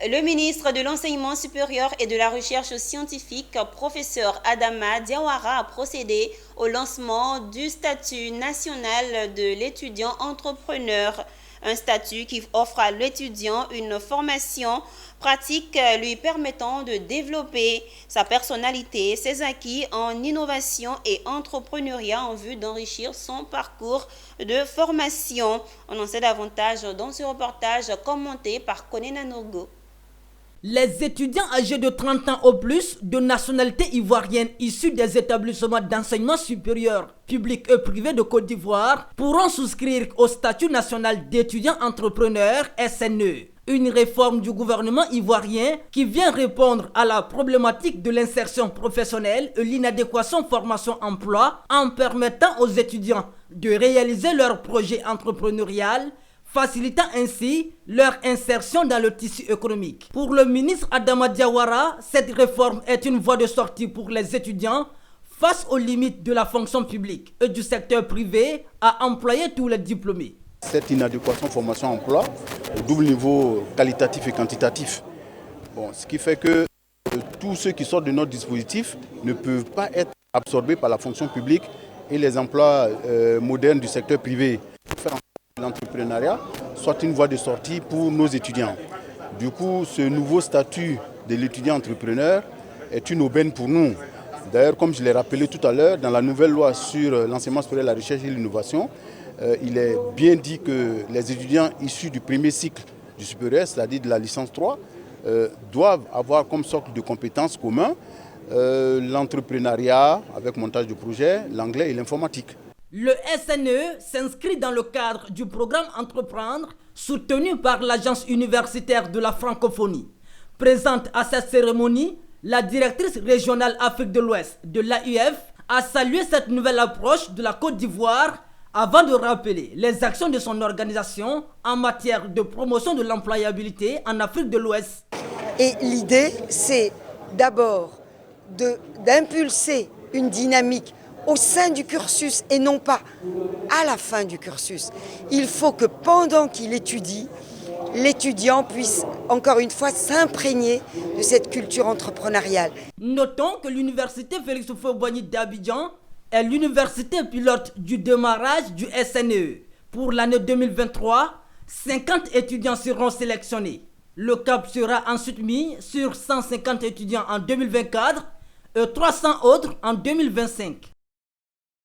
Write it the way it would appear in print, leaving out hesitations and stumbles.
Le ministre de l'Enseignement supérieur et de la Recherche scientifique, professeur Adama Diawara, a procédé au lancement du statut national de l'étudiant entrepreneur. Un statut qui offre à l'étudiant une formation pratique lui permettant de développer sa personnalité, ses acquis en innovation et entrepreneuriat en vue d'enrichir son parcours de formation. On en sait davantage dans ce reportage commenté par Konena Nogo. Les étudiants âgés de 30 ans au plus, de nationalité ivoirienne issus des établissements d'enseignement supérieur, publics et privés de Côte d'Ivoire, pourront souscrire au statut national d'étudiant entrepreneur SNE. Une réforme du gouvernement ivoirien qui vient répondre à la problématique de l'insertion professionnelle et l'inadéquation formation-emploi en permettant aux étudiants de réaliser leur projet entrepreneurial, facilitant ainsi leur insertion dans le tissu économique. Pour le ministre Adama Diawara, cette réforme est une voie de sortie pour les étudiants face aux limites de la fonction publique et du secteur privé à employer tous les diplômés. Cette inadéquation formation-emploi, au double niveau qualitatif et quantitatif, ce qui fait que tous ceux qui sortent de notre dispositif ne peuvent pas être absorbés par la fonction publique et les emplois modernes du secteur privé. L'entrepreneuriat soit une voie de sortie pour nos étudiants. Du coup, ce nouveau statut de l'étudiant entrepreneur est une aubaine pour nous. D'ailleurs, comme je l'ai rappelé tout à l'heure, dans la nouvelle loi sur l'enseignement supérieur, la recherche et l'innovation, il est bien dit que les étudiants issus du premier cycle du supérieur, c'est-à-dire de la licence 3, doivent avoir comme socle de compétences communs l'entrepreneuriat avec montage de projets, l'anglais et l'informatique. Le SNE s'inscrit dans le cadre du programme Entreprendre soutenu par l'Agence universitaire de la francophonie. Présente à cette cérémonie, la directrice régionale Afrique de l'Ouest de l'AUF a salué cette nouvelle approche de la Côte d'Ivoire avant de rappeler les actions de son organisation en matière de promotion de l'employabilité en Afrique de l'Ouest. Et l'idée, c'est d'abord d'impulser une dynamique au sein du cursus et non pas à la fin du cursus. Il faut que pendant qu'il étudie, l'étudiant puisse encore une fois s'imprégner de cette culture entrepreneuriale. Notons que l'université Félix Houphouët-Boigny d'Abidjan est l'université pilote du démarrage du SNE. Pour l'année 2023, 50 étudiants seront sélectionnés. Le cap sera ensuite mis sur 150 étudiants en 2024 et 300 autres en 2025.